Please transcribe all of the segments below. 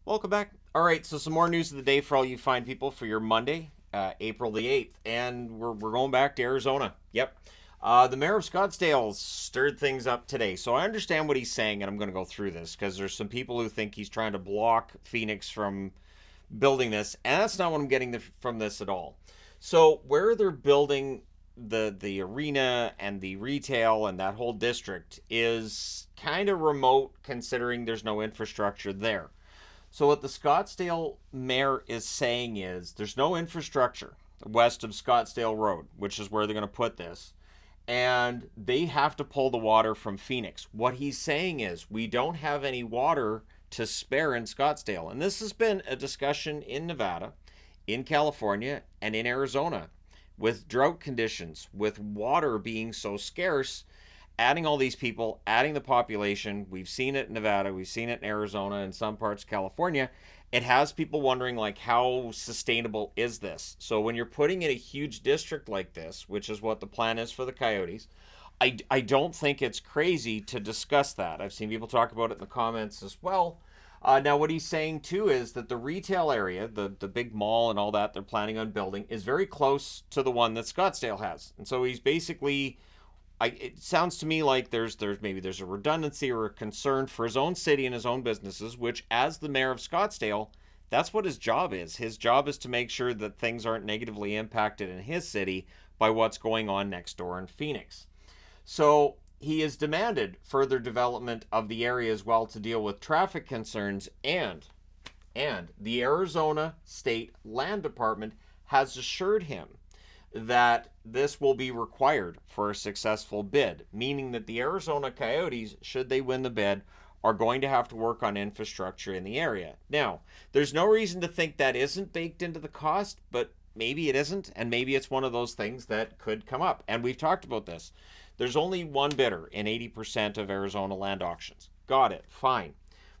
Welcome back. All right, so some more news of the day for all you fine people for your Monday, April the 8th. And we're going back to Arizona. Yep. The mayor of Scottsdale stirred things up today. So I understand what he's saying, and I'm going to go through this because there's some people who think he's trying to block Phoenix from building this. And that's not what I'm getting from this at all. So where they're building the arena and the retail and that whole district is kind of remote considering there's no infrastructure there. So what the Scottsdale mayor is saying is there's no infrastructure west of Scottsdale Road, which is where they're going to put this, and they have to pull the water from Phoenix. What he's saying is we don't have any water to spare in Scottsdale. And this has been a discussion in Nevada, in California, and in Arizona with drought conditions, with water being so scarce, adding all these people, adding the population. We've seen it in Nevada, we've seen it in Arizona, and some parts of California. It has people wondering, like, how sustainable is this? So when you're putting in a huge district like this, which is what the plan is for the Coyotes, I don't think it's crazy to discuss that. I've seen people talk about it in the comments as well. Now, what he's saying too is that the retail area, the big mall and all that they're planning on building, is very close to the one that Scottsdale has. And so he's basically it sounds to me like there's a redundancy or a concern for his own city and his own businesses, which as the mayor of Scottsdale, that's what his job is. His job is to make sure that things aren't negatively impacted in his city by what's going on next door in Phoenix. So he has demanded further development of the area as well to deal with traffic concerns, and the Arizona State Land Department has assured him that this will be required for a successful bid, meaning that the Arizona Coyotes, should they win the bid, are going to have to work on infrastructure in the area. Now, there's no reason to think that isn't baked into the cost, but maybe it isn't, and maybe it's one of those things that could come up. And we've talked about this. There's only one bidder in 80% of Arizona land auctions. Got it, fine.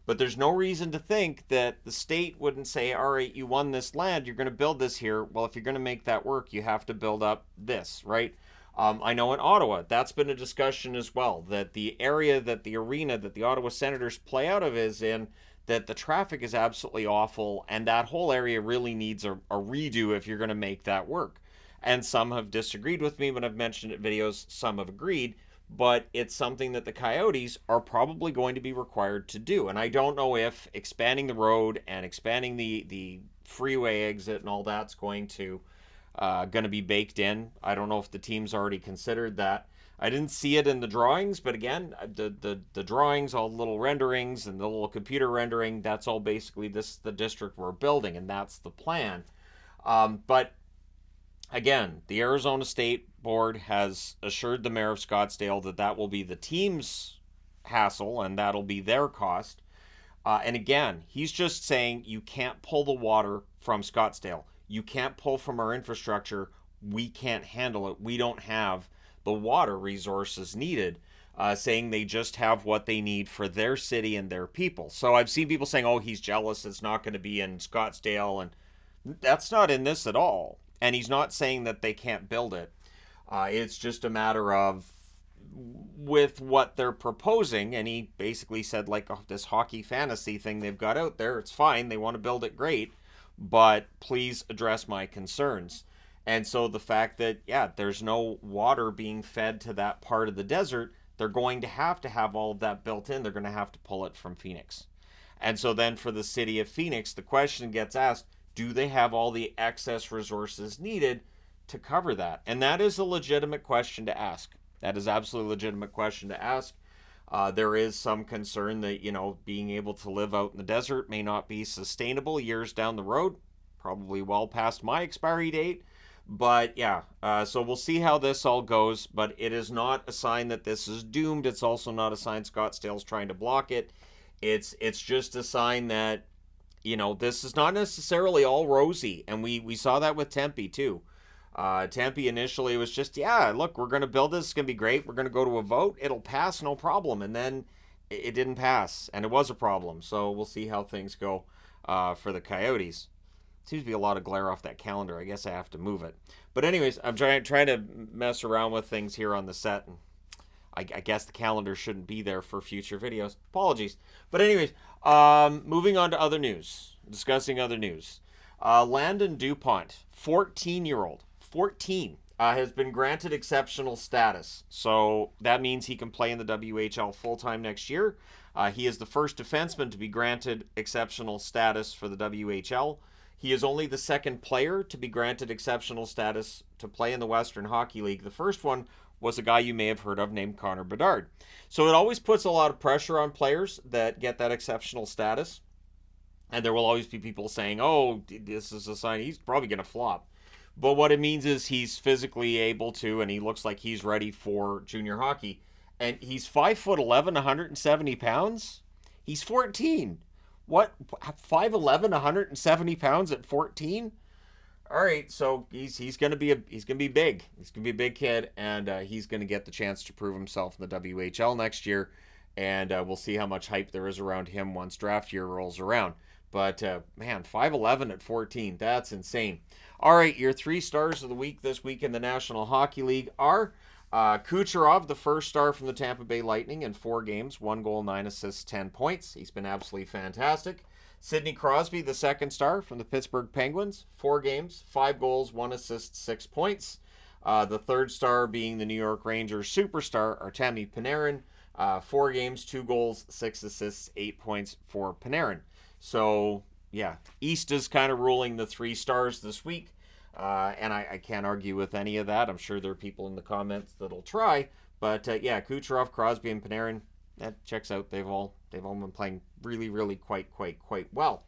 But there's no reason to think that the state wouldn't say, all right, you won this land, you're going to build this here. Well, if you're going to make that work, you have to build up this, right? I know in Ottawa, that's been a discussion as well, that the area that the arena that the Ottawa Senators play out of is in, that the traffic is absolutely awful, and that whole area really needs a redo if you're going to make that work. And some have disagreed with me when I've mentioned it in videos, some have agreed, but it's something that the Coyotes are probably going to be required to do. And I don't know if expanding the road and expanding the freeway exit and all that's going to be baked in. I don't know if the team's already considered that. I didn't see it in the drawings, but again, the drawings, all the little renderings and the little computer rendering, that's all basically the district we're building, and that's the plan. But again, the Arizona State Board has assured the mayor of Scottsdale that that will be the team's hassle and that'll be their cost. And again, he's just saying you can't pull the water from Scottsdale. You can't pull from our infrastructure. We can't handle it. We don't have the water resources needed. Saying they just have what they need for their city and their people. So I've seen people saying, oh, he's jealous. It's not going to be in Scottsdale. And that's not in this at all. And he's not saying that they can't build it. It's just a matter of with what they're proposing. And he basically said, like, oh, this hockey fantasy thing they've got out there, it's fine. They want to build it great. But please address my concerns. And so the fact that, yeah, there's no water being fed to that part of the desert, they're going to have all of that built in. They're going to have to pull it from Phoenix. And so then for the city of Phoenix, the question gets asked, do they have all the excess resources needed to cover that? And that is a legitimate question to ask. That is absolutely a legitimate question to ask. There is some concern that, being able to live out in the desert may not be sustainable years down the road, probably well past my expiry date. But yeah, so we'll see how this all goes. But it is not a sign that this is doomed. It's also not a sign Scottsdale's trying to block it. It's just a sign that, this is not necessarily all rosy. And we saw that with Tempe too. Tempe initially was just, yeah, look, we're going to build this. It's going to be great. We're going to go to a vote. It'll pass, no problem. And then it didn't pass, and it was a problem. So we'll see how things go for the Coyotes. Seems to be a lot of glare off that calendar. I guess I have to move it. But anyways, I'm trying to mess around with things here on the set, and I guess the calendar shouldn't be there for future videos. Apologies. But anyways, moving on to other news. Discussing other news. Landon Dupont, 14-year-old, 14, has been granted exceptional status. So that means he can play in the WHL full-time next year. He is the first defenseman to be granted exceptional status for the WHL. He is only the second player to be granted exceptional status to play in the Western Hockey League. The first one was a guy you may have heard of named Connor Bedard. So it always puts a lot of pressure on players that get that exceptional status. And there will always be people saying, oh, this is a sign he's probably going to flop. But what it means is he's physically able to, and he looks like he's ready for junior hockey. And he's 5'11", 170 pounds. He's 14. What? 5'11", 170 pounds at 14? All right, so he's gonna be big. He's gonna be a big kid, and he's gonna get the chance to prove himself in the WHL next year. And we'll see how much hype there is around him once draft year rolls around. But man, 5'11" at 14, that's insane. All right, your 3 stars of the week this week in the National Hockey League are Kucherov, the first star from the Tampa Bay Lightning in 4 games, 1 goal, 9 assists, 10 points. He's been absolutely fantastic. Sidney Crosby, the second star from the Pittsburgh Penguins, 4 games, 5 goals, 1 assist, 6 points. The third star being the New York Rangers superstar, Artemi Panarin, 4 games, 2 goals, 6 assists, 8 points for Panarin. So, yeah, East is kind of ruling the 3 stars this week. And I can't argue with any of that. I'm sure there are people in the comments that'll try. But, yeah, Kucherov, Crosby, and Panarin, that checks out. They've all been playing really quite well.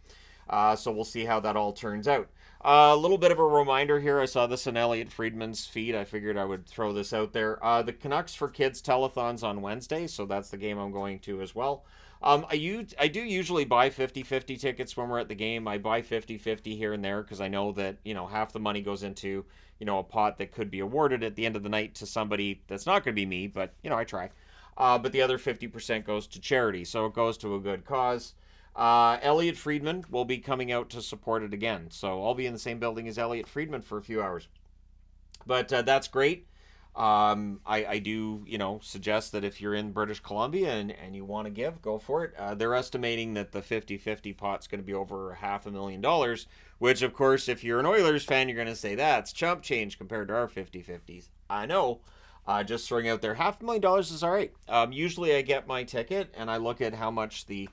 So we'll see how that all turns out. A little bit of a reminder here. I saw this in Elliot Friedman's feed. I figured I would throw this out there. The Canucks for Kids telethon's on Wednesday, so that's the game I'm going to as well. I do usually buy 50-50 tickets when we're at the game. I buy 50-50 here and there because I know that, half the money goes into, a pot that could be awarded at the end of the night to somebody that's not going to be me, but, I try. But the other 50% goes to charity, so it goes to a good cause. Elliot Friedman will be coming out to support it again, so I'll be in the same building as Elliot Friedman for a few hours. But that's great. I do, suggest that if you're in British Columbia and you want to give, go for it. They're estimating that the 50-50 pot's going to be over $500,000, which, of course, if you're an Oilers fan, you're going to say that's chump change compared to our 50-50s. I know. Just throwing out there, $500,000 is all right. Usually I get my ticket and I look at how much the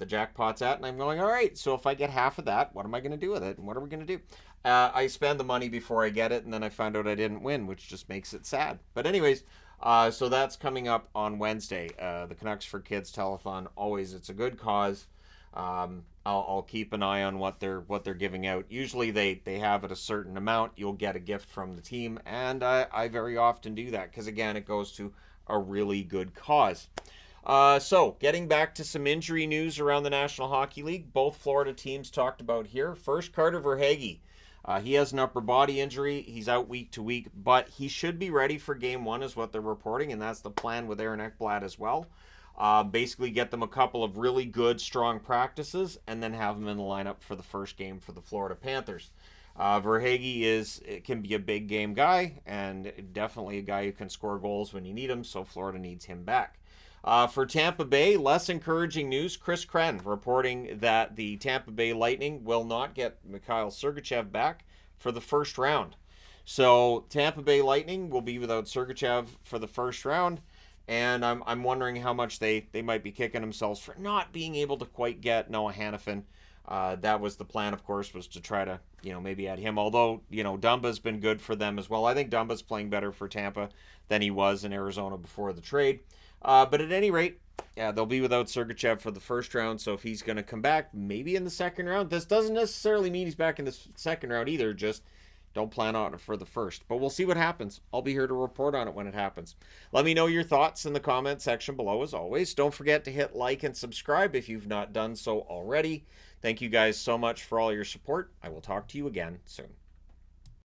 jackpot's at, and I'm going, all right, so if I get half of that, what am I going to do with it? And what are we going to do? I spend the money before I get it, and then I found out I didn't win, which just makes it sad. But anyways, so that's coming up on Wednesday. The Canucks for Kids telethon, always, it's a good cause. I'll keep an eye on what they're giving out. Usually they have at a certain amount. You'll get a gift from the team, and I very often do that because, again, it goes to a really good cause. So, getting back to some injury news around the National Hockey League, both Florida teams talked about here. First, Carter Verhaeghe. He has an upper body injury. He's out week to week, but he should be ready for Game 1 is what they're reporting, and that's the plan with Aaron Ekblad as well. Basically get them a couple of really good, strong practices, and then have them in the lineup for the first game for the Florida Panthers. Verhaeghe can be a big game guy, and definitely a guy who can score goals when you need him, so Florida needs him back. For Tampa Bay, less encouraging news. Chris Krenn reporting that the Tampa Bay Lightning will not get Mikhail Sergachev back for the first round. So Tampa Bay Lightning will be without Sergachev for the first round, and I'm wondering how much they might be kicking themselves for not being able to quite get Noah Hanifin. That was the plan, of course, was to try to, maybe add him. Although, Dumba's been good for them as well. I think Dumba's playing better for Tampa than he was in Arizona before the trade. But at any rate, yeah, they'll be without Sergachev for the first round. So if he's going to come back, maybe in the second round. This doesn't necessarily mean he's back in the second round either. Just don't plan on it for the first. But we'll see what happens. I'll be here to report on it when it happens. Let me know your thoughts in the comment section below as always. Don't forget to hit like and subscribe if you've not done so already. Thank you guys so much for all your support. I will talk to you again soon.